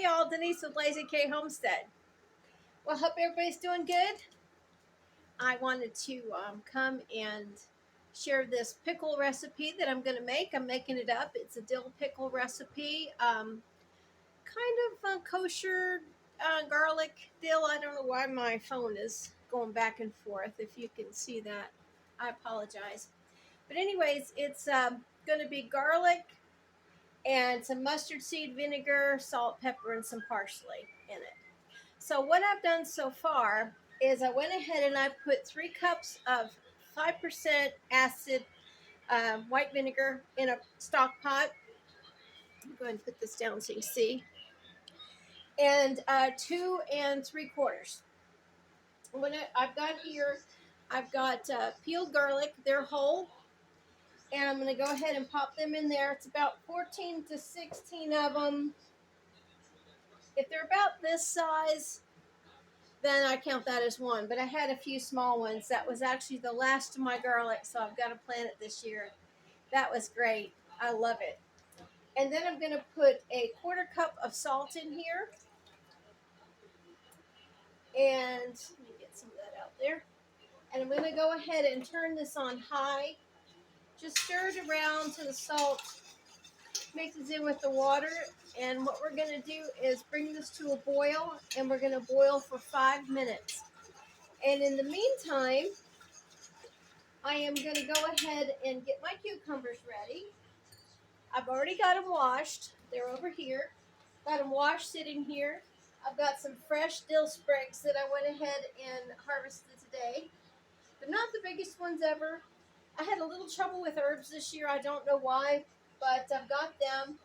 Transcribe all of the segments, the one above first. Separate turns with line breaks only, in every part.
Hey y'all, Denise with Lazy K Homestead. Well, hope everybody's doing good. I wanted to come and share this pickle recipe that I'm going to make. I'm making it up. It's a dill pickle recipe, kind of kosher garlic dill. I don't know why my phone is going back and forth. If you can see that, I apologize. But anyways, it's going to be garlic and some mustard seed vinegar, salt, pepper, and some parsley in it. So what I've done so far is I went ahead and I put 3 cups of 5% acid white vinegar in a stock pot. Go ahead and put this down so you see. And 2 3/4. I've got here, I've got peeled garlic. They're whole. And I'm going to go ahead and pop them in there. It's about 14 to 16 of them. If they're about this size, then I count that as one. But I had a few small ones. That was actually the last of my garlic, so I've got to plant it this year. That was great. I love it. And then I'm going to put a 1/4 cup of salt in here. And let me get some of that out there. And I'm going to go ahead and turn this on high. Just stir it around till the salt mixes in with the water. And what we're going to do is bring this to a boil, and we're going to boil for 5 minutes. And in the meantime, I am going to go ahead and get my cucumbers ready. I've already got them washed. They're over here. Got them washed sitting here. I've got some fresh dill sprigs that I went ahead and harvested today. They're not the biggest ones ever. I had a little trouble with herbs this year. I don't know why, but I've got them.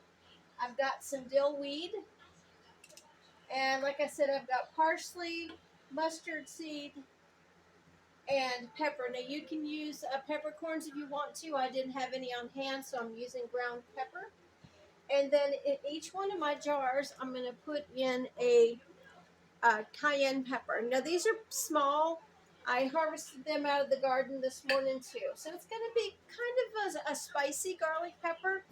I've got some dill weed. And like I said, I've got parsley, mustard seed, and pepper. Now you can use peppercorns if you want to. I didn't have any on hand, so I'm using ground pepper. And then in each one of my jars, I'm going to put in a cayenne pepper. Now these are small. I harvested them out of the garden this morning too. So it's going to be kind of a spicy garlic pepper.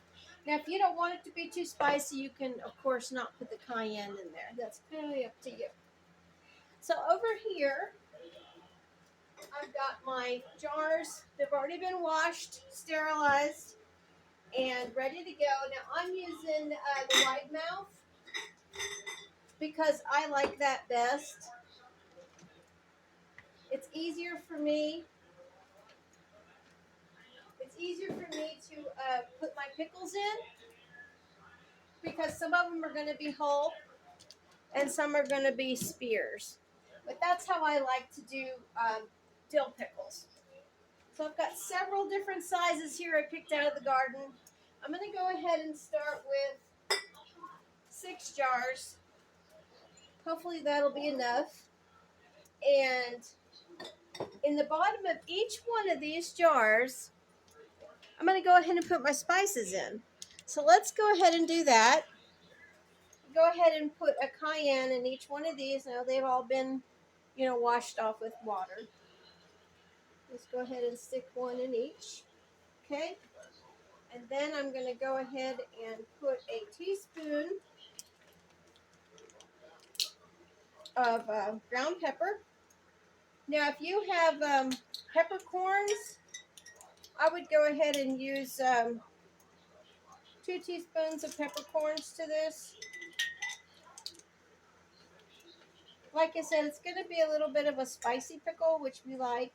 Now if you don't want it to be too spicy, you can of course not put the cayenne in there. That's totally up to you. So over here, I've got my jars. They've already been washed, sterilized, and ready to go. Now I'm using the wide mouth because I like that best. It's easier for me. It's easier for me to put my pickles in because some of them are going to be whole and some are going to be spears. But that's how I like to do dill pickles. So I've got several different sizes here I picked out of the garden. I'm going to go ahead and start with 6 jars. Hopefully that'll be enough. And in the bottom of each one of these jars, I'm going to go ahead and put my spices in. So let's go ahead and do that. Go ahead and put a cayenne in each one of these. Now they've all been, washed off with water. Let's go ahead and stick one in each. Okay. And then I'm going to go ahead and put a teaspoon of ground pepper. Now, if you have peppercorns, I would go ahead and use 2 teaspoons of peppercorns to this. Like I said, it's going to be a little bit of a spicy pickle, which we like.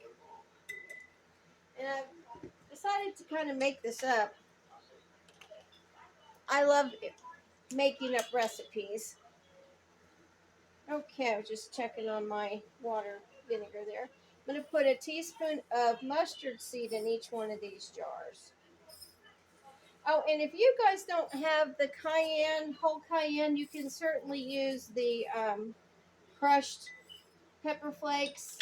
And I've decided to kind of make this up. I love making up recipes. Okay, I was just checking on my water vinegar there. I'm going to put a teaspoon of mustard seed in each one of these jars. Oh, and if you guys don't have the cayenne, whole cayenne, you can certainly use the crushed pepper flakes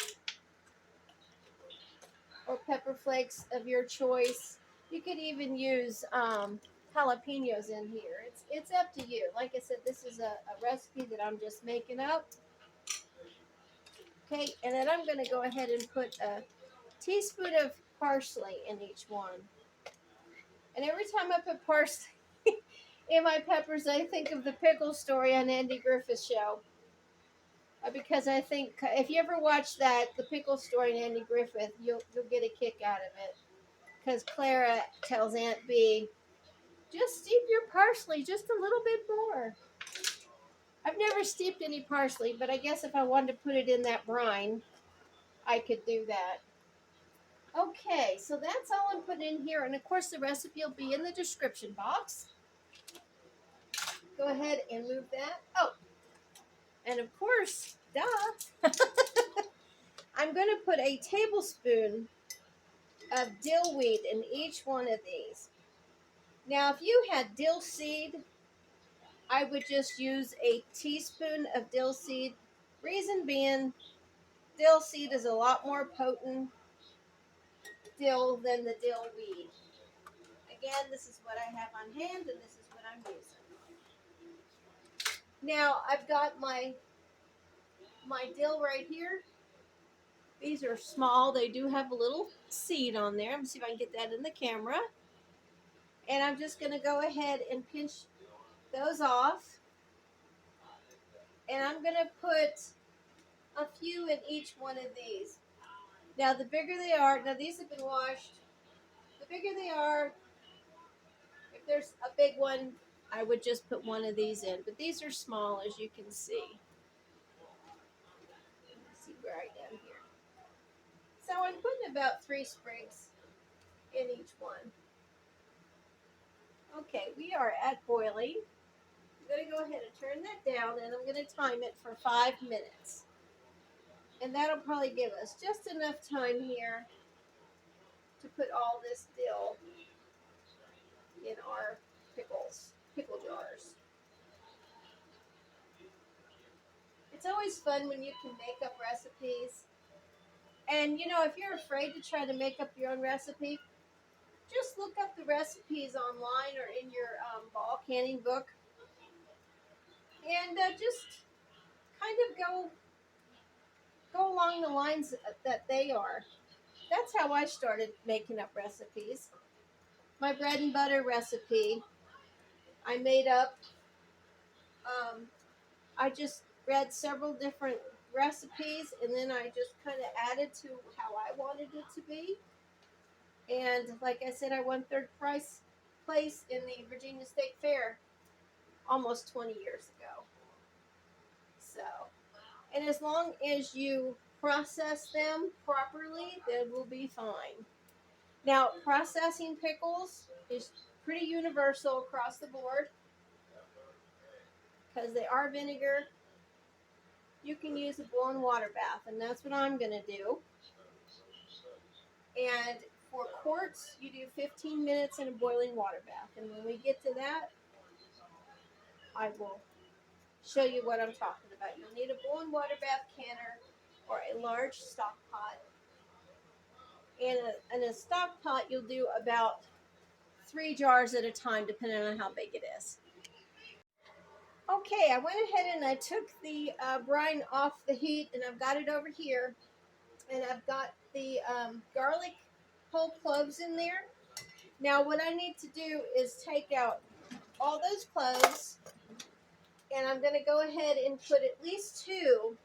or pepper flakes of your choice. You could even use jalapenos in here. It's up to you. Like I said, this is a recipe that I'm just making up. Okay, and then I'm going to go ahead and put a teaspoon of parsley in each one. And every time I put parsley, in my peppers, I think of the pickle story on Andy Griffith's show. Because I think if you ever watch that, the pickle story in Andy Griffith, you'll get a kick out of it. Because Clara tells Aunt B, just steep your parsley just a little bit more. I've never steeped any parsley, but I guess if I wanted to put it in that brine, I could do that. Okay, so that's all I'm putting in here. And of course, the recipe will be in the description box. Go ahead and move that. Oh, and of course, duh, I'm going to put a tablespoon of dill weed in each one of these. Now, if you had dill seed, I would just use a teaspoon of dill seed. Reason being, dill seed is a lot more potent dill than the dill weed. Again, this is what I have on hand, and this is what I'm using. Now, I've got my dill right here. These are small. They do have a little seed on there. Let me see if I can get that in the camera. And I'm just going to go ahead and pinch those off. And I'm going to put a few in each one of these. Now, the bigger they are, now these have been washed. The bigger they are, if there's a big one, I would just put one of these in. But these are small, as you can see. Let's see where I am here. So I'm putting about 3 sprigs in each one. Okay, we are at boiling. I'm going to go ahead and turn that down, and I'm going to time it for 5 minutes. And that'll probably give us just enough time here to put all this dill in our pickle jars. It's always fun when you can make up recipes. And, you know, if you're afraid to try to make up your own recipe, just look up the recipes online or in your ball canning book. And just kind of go along the lines that they are. That's how I started making up recipes. My bread and butter recipe, I made up. I just read several different recipes, and then I just kind of added to how I wanted it to be. And like I said, I won 3rd place in the Virginia State Fair almost 20 years ago. So, and as long as you process them properly, they will be fine. Now, processing pickles is pretty universal across the board because they are vinegar. You can use a boiling water bath, and that's what I'm going to do. And for quarts, you do 15 minutes in a boiling water bath. And when we get to that, I will show you what I'm talking about. You'll need a boiling water bath canner or a large stock pot. And in a stock pot, you'll do about 3 jars at a time, depending on how big it is. Okay, I went ahead and I took the brine off the heat, and I've got it over here. And I've got the garlic whole cloves in there. Now, what I need to do is take out all those cloves, and I'm going to go ahead and put at least 2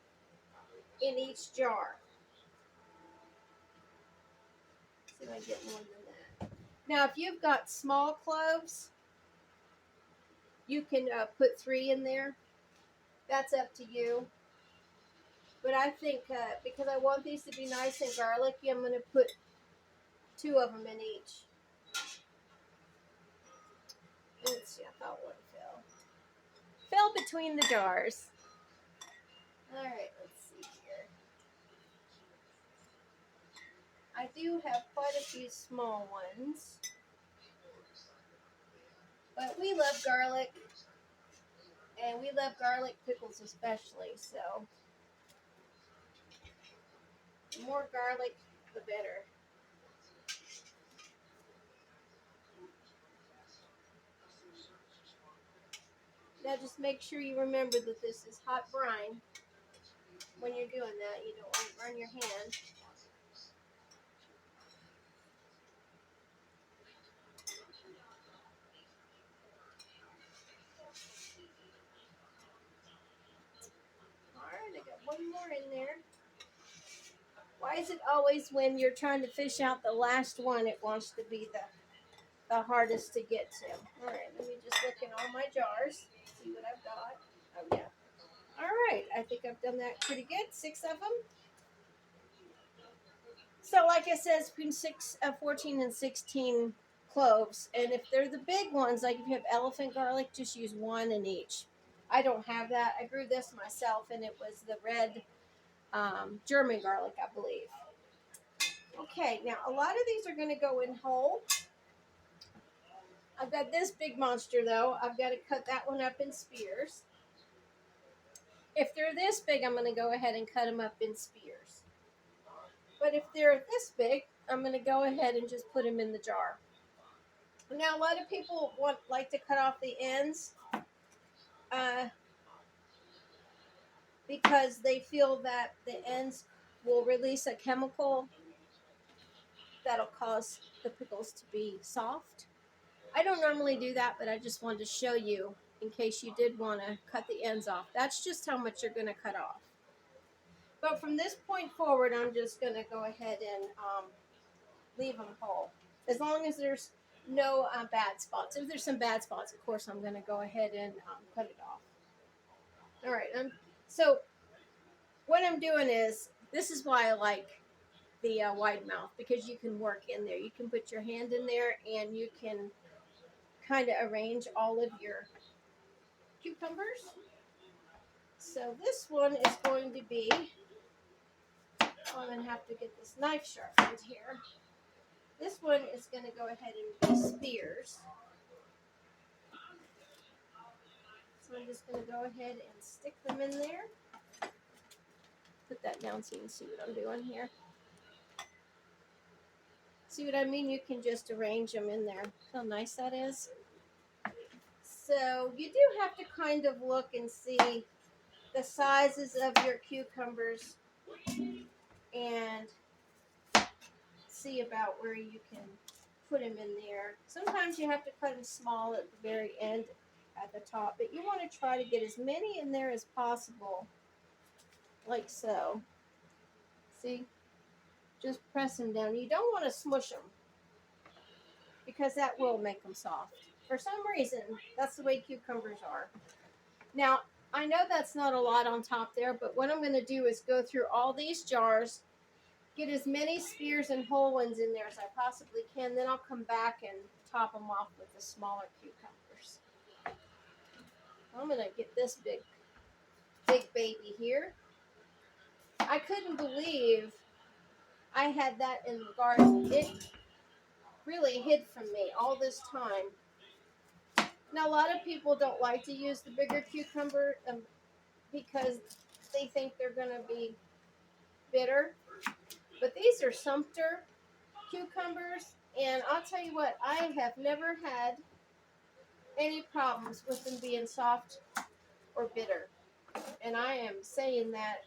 in each jar. See if I can get more than that. Now, if you've got small cloves, you can put 3 in there. That's up to you. But I think because I want these to be nice and garlicky, I'm going to put 2 of them in each. Let's see, I thought one fell. Fell between the jars. All right, let's see here. I do have quite a few small ones. But we love garlic. And we love garlic pickles especially, so the more garlic, the better. Now just make sure you remember that this is hot brine when you're doing that. You don't want to burn your hand. one more in there. Why is it always when you're trying to fish out the last one, it wants to be the hardest to get to? All right, let me just look in all my jars, see what I've got. Oh, yeah. All right, I think I've done that pretty good. 6 of them. So, like I said, it's between 14 and 16 cloves. And if they're the big ones, like if you have elephant garlic, just use one in each. I don't have that. I grew this myself, and it was the red German garlic, I believe. Okay, now a lot of these are going to go in whole. I've got this big monster, though. I've got to cut that one up in spears. If they're this big, I'm going to go ahead and cut them up in spears. But if they're this big, I'm going to go ahead and just put them in the jar. Now, a lot of people like to cut off the ends because they feel that the ends will release a chemical that'll cause the pickles to be soft. I don't normally do that, but I just wanted to show you in case you did want to cut the ends off. That's just how much you're going to cut off. But from this point forward, I'm just going to go ahead and leave them whole. As long as there's no bad spots. If there's some bad spots, of course, I'm going to go ahead and cut it off. All right. So what I'm doing is, this is why I like the wide mouth, because you can work in there. You can put your hand in there and you can kind of arrange all of your cucumbers. So this one is going to be, I'm going to have to get this knife sharpened here. This one is going to go ahead and be spears. So I'm just going to go ahead and stick them in there. Put that down so you can see what I'm doing here. See what I mean? You can just arrange them in there. How nice that is. So you do have to kind of look and see the sizes of your cucumbers and see about where you can put them in there. Sometimes you have to cut them small at the very end at the top, but you want to try to get as many in there as possible, like so. See? Just press them down. You don't want to smush them because that will make them soft. For some reason, that's the way cucumbers are. Now, I know that's not a lot on top there, but what I'm going to do is go through all these jars, get as many spears and whole ones in there as I possibly can. Then I'll come back and top them off with the smaller cucumbers. I'm going to get this big baby here. I couldn't believe I had that in the garden. It really hid from me all this time. Now, a lot of people don't like to use the bigger cucumber because they think they're going to be bitter. But these are Sumter cucumbers, and I'll tell you what, I have never had any problems with them being soft or bitter. And I am saying that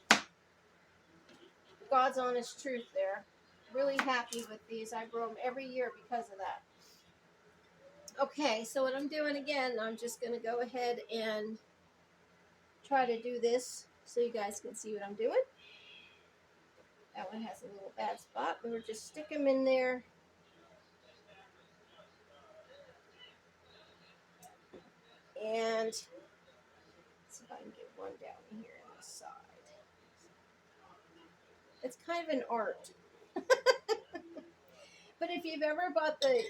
God's honest truth there. Really happy with these. I grow them every year because of that. Okay, so what I'm doing again, I'm just going to go ahead and try to do this so you guys can see what I'm doing. That one has a little bad spot. We'll just stick them in there. And let's see if I can get one down here on the side. It's kind of an art. But if you've ever bought the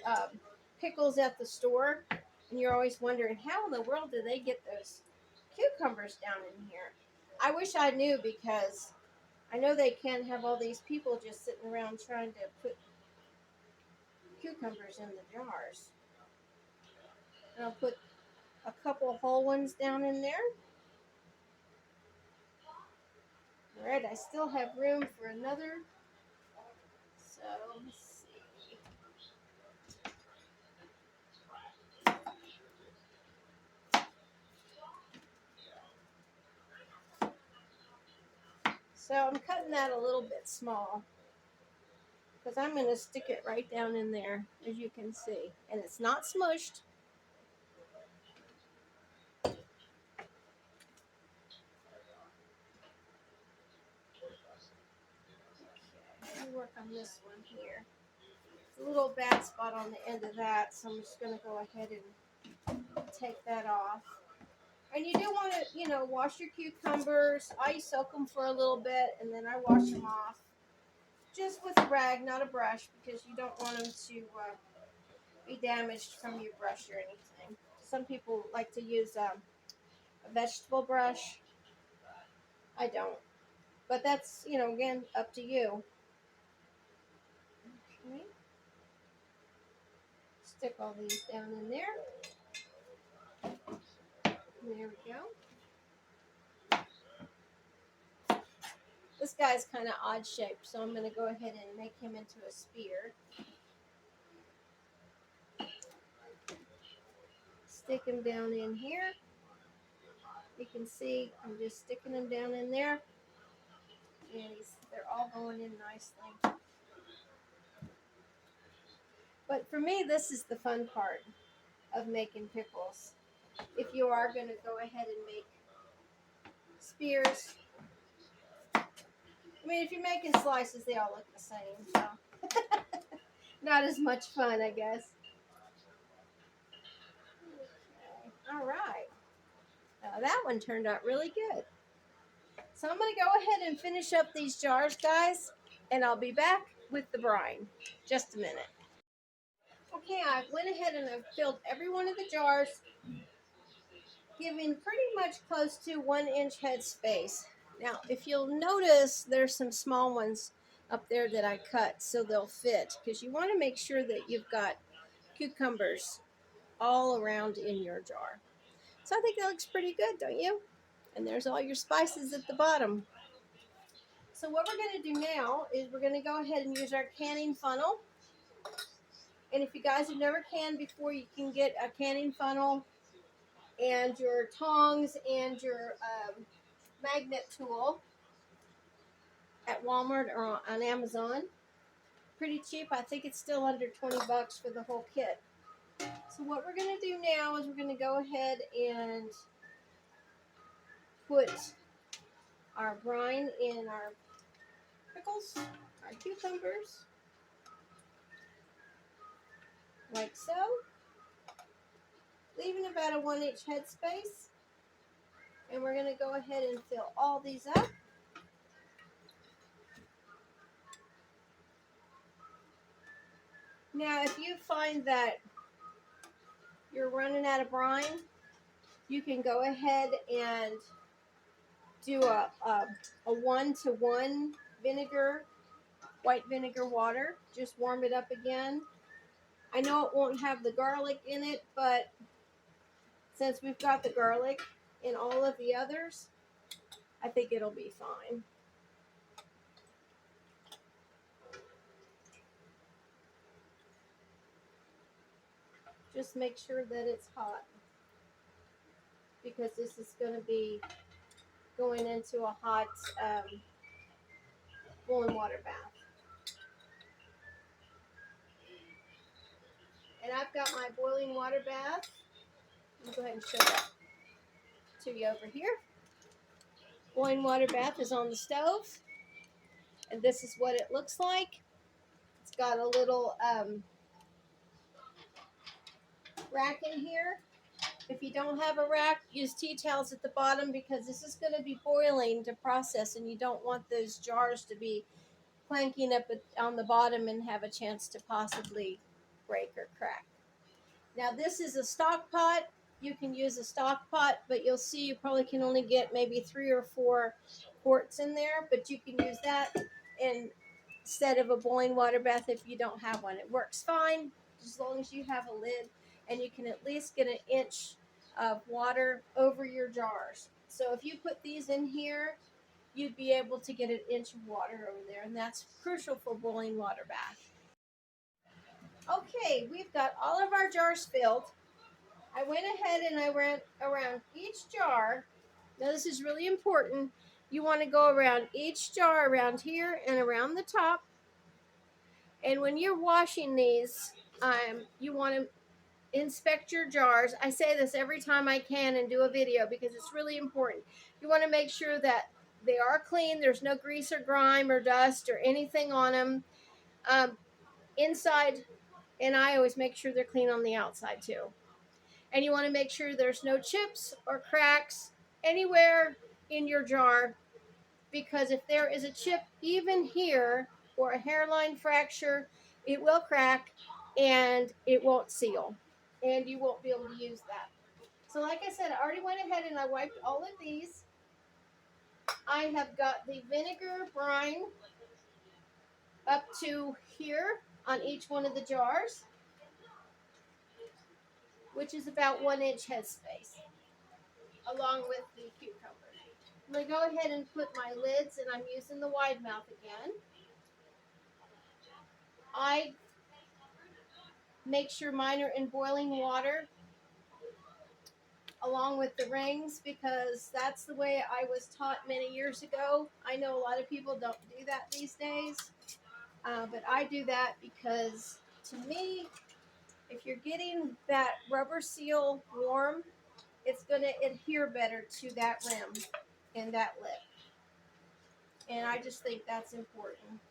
pickles at the store and you're always wondering, how in the world do they get those cucumbers down in here? I wish I knew, because I know they can't have all these people just sitting around trying to put cucumbers in the jars. And I'll put a couple whole ones down in there. All right, I still have room for another. So let's see. So I'm cutting that a little bit small because I'm going to stick it right down in there, as you can see. And it's not smushed. work on this one here. A little bad spot on the end of that, so I'm just going to go ahead and take that off. And you do want to, you know, wash your cucumbers. I soak them for a little bit, and then I wash them off. Just with a rag, not a brush, because you don't want them to be damaged from your brush or anything. Some people like to use a vegetable brush. I don't. But that's, you know, again, up to you. Okay. Stick all these down in there. There we go. This guy's kind of odd shaped, so I'm going to go ahead and make him into a spear. Stick him down in here. You can see I'm just sticking them down in there, and they're all going in nicely. But for me, this is the fun part of making pickles. If you are going to go ahead and make spears, I mean, if you're making slices, they all look the same, so not as much fun, I guess. Okay. All right. Now that one turned out really good. So I'm going to go ahead and finish up these jars, guys, and I'll be back with the brine. Just a minute. Okay, I went ahead and I filled every one of the jars, giving pretty much close to 1 inch head space. Now, if you'll notice, there's some small ones up there that I cut so they'll fit, because you want to make sure that you've got cucumbers all around in your jar. So I think that looks pretty good, don't you? And there's all your spices at the bottom. So what we're going to do now is we're going to go ahead and use our canning funnel. And if you guys have never canned before, you can get a canning funnel and your tongs and your magnet tool at Walmart or on Amazon. Pretty cheap. I think it's still under 20 bucks for the whole kit. So what we're going to do now is we're going to go ahead and put our brine in our pickles, our cucumbers, like so, leaving about a 1 inch head space. And we're going to go ahead and fill all these up. Now, if you find that you're running out of brine, you can go ahead and do a 1-to-1 vinegar, white vinegar water. Just warm it up again. I know it won't have the garlic in it, but since we've got the garlic in all of the others, I think it'll be fine. Just make sure that it's hot, because this is going to be going into a hot boiling water bath. And I've got my boiling water bath. Let me go ahead and show that to you over here. Boiling water bath is on the stove, and this is what it looks like. It's got a little rack in here. If you don't have a rack, use tea towels at the bottom, because this is going to be boiling to process, and you don't want those jars to be clanking up on the bottom and have a chance to possibly break or crack. Now this is a stock pot. You can use a stock pot, but you'll see you probably can only get maybe 3 or 4 quarts in there, but you can use that instead of a boiling water bath if you don't have one. It works fine as long as you have a lid, and you can at least get 1 inch of water over your jars. So if you put these in here, you'd be able to get 1 inch of water over there, and that's crucial for boiling water bath. Okay, we've got all of our jars filled. I went ahead and I went around each jar. Now this is really important. You want to go around each jar, around here and around the top. And when you're washing these, you want to inspect your jars. I say this every time I can and do a video, because it's really important. You want to make sure that They are clean. There's no grease or grime or dust or anything on them. Inside, and I always make sure they're clean on the outside too. And you want to make sure there's no chips or cracks anywhere in your jar, because if there is a chip even here or a hairline fracture, it will crack and it won't seal, and you won't be able to use that. So like I said, I already went ahead and I wiped all of these. I have got the vinegar brine up to here on each one of the jars, which is about 1 inch headspace, along with the cucumber. I'm going to go ahead and put my lids, and I'm using the wide mouth again. I make sure mine are in boiling water along with the rings, because that's the way I was taught many years ago. I know a lot of people don't do that these days, but I do that because, to me, if you're getting that rubber seal warm, it's going to adhere better to that rim and that lip. And I just think that's important,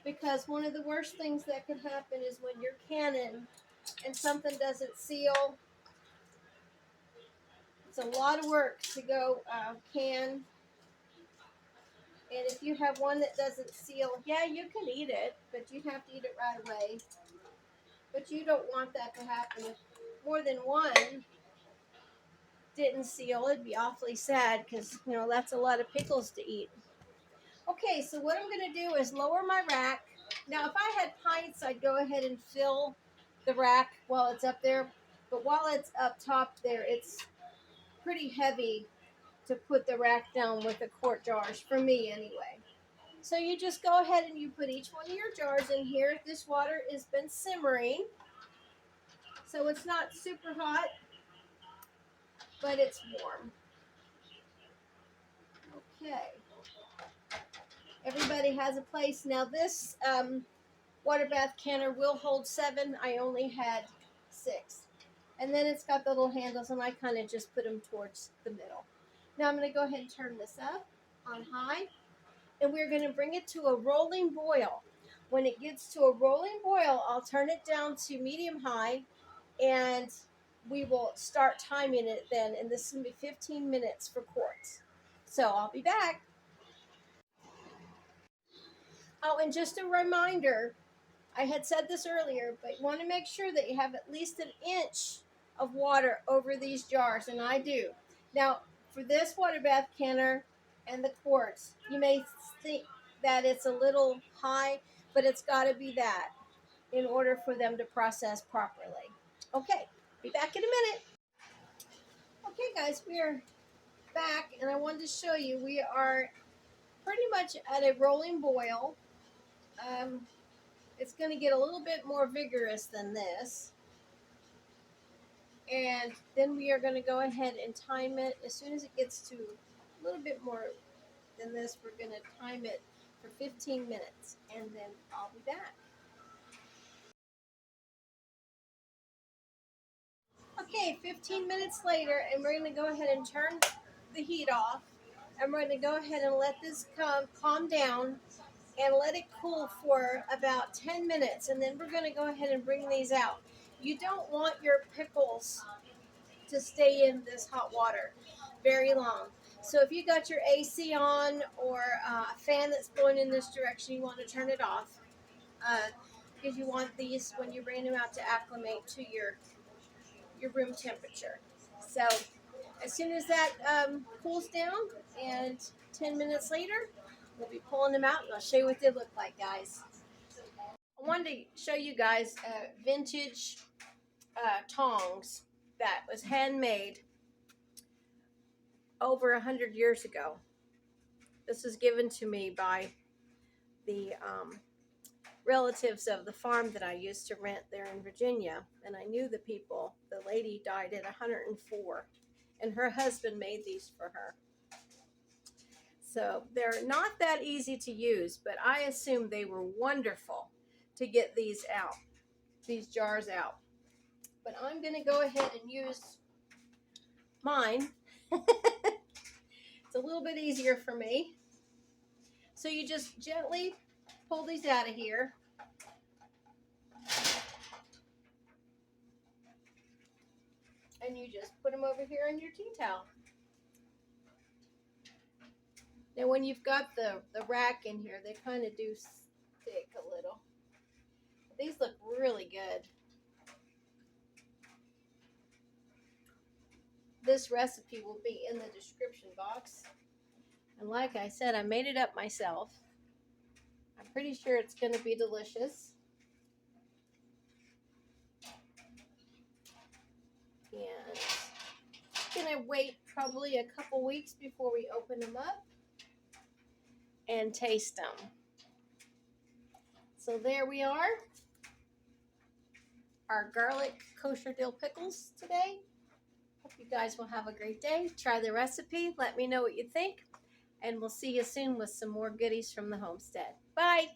because one of the worst things that could happen is when you're canning and something doesn't seal. It's a lot of work to go can. And if you have one that doesn't seal, yeah, you can eat it, but you have to eat it right away. But you don't want that to happen. If more than one didn't seal, it'd be awfully sad, because, you know, that's a lot of pickles to eat. Okay, so what I'm going to do is lower my rack. Now, if I had pints, I'd go ahead and fill the rack while it's up there. But while it's up top there, it's pretty heavy to put the rack down with the quart jars, for me anyway. So you just go ahead and you put each one of your jars in here. This water has been simmering, so it's not super hot, but it's warm. Okay. Everybody has a place. Now this water bath canner will hold 7. I only had 6. And then it's got the little handles, and I kind of just put them towards the middle. Now I'm going to go ahead and turn this up on high, and we're going to bring it to a rolling boil. When it gets to a rolling boil, I'll turn it down to medium high, and we will start timing it then, and this is going to be 15 minutes for quarts. So I'll be back. Oh, and just a reminder, I had said this earlier, but you want to make sure that you have at least 1 inch of water over these jars, and I do. Now, for this water bath canner and the quarts, you may think that it's a little high, but it's got to be that in order for them to process properly. Okay, be back in a minute. Okay, guys, we're back, and I wanted to show you we are pretty much at a rolling boil. It's going to get a little bit more vigorous than this. And then we are going to go ahead and time it. As soon as it gets to a little bit more than this, we're going to time it for 15 minutes. And then I'll be back. Okay, 15 minutes later, and we're going to go ahead and turn the heat off. And we're going to go ahead and let this calm down and let it cool for about 10 minutes. And then we're going to go ahead and bring these out. You don't want your pickles to stay in this hot water very long. So if you got your AC on, or a fan that's blowing in this direction, you want to turn it off, because you want these, when you bring them out, to acclimate to your room temperature. So as soon as that cools down, and 10 minutes later, we'll be pulling them out, and I'll show you what they look like, guys. I wanted to show you guys vintage tongs that was handmade over 100 years ago. This was given to me by the relatives of the farm that I used to rent there in Virginia, and I knew the people. The lady died at 104, and her husband made these for her. So they're not that easy to use, but I assume they were wonderful to get these out, these jars out. But I'm going to go ahead and use mine. It's a little little bit easier for me. So you just gently pull these out of here. And you just put them over here on your tea towel. Now when you've got the rack in here, they kind of do stick a little. But these look really good. This recipe will be in the description box. And like I said, I made it up myself. I'm pretty sure it's going to be delicious. And I'm going to wait probably a couple weeks before we open them up and taste them. So there we are. Our garlic kosher dill pickles today. Hope you guys will have a great day. Try the recipe. Let me know what you think. And we'll see you soon with some more goodies from the homestead. Bye.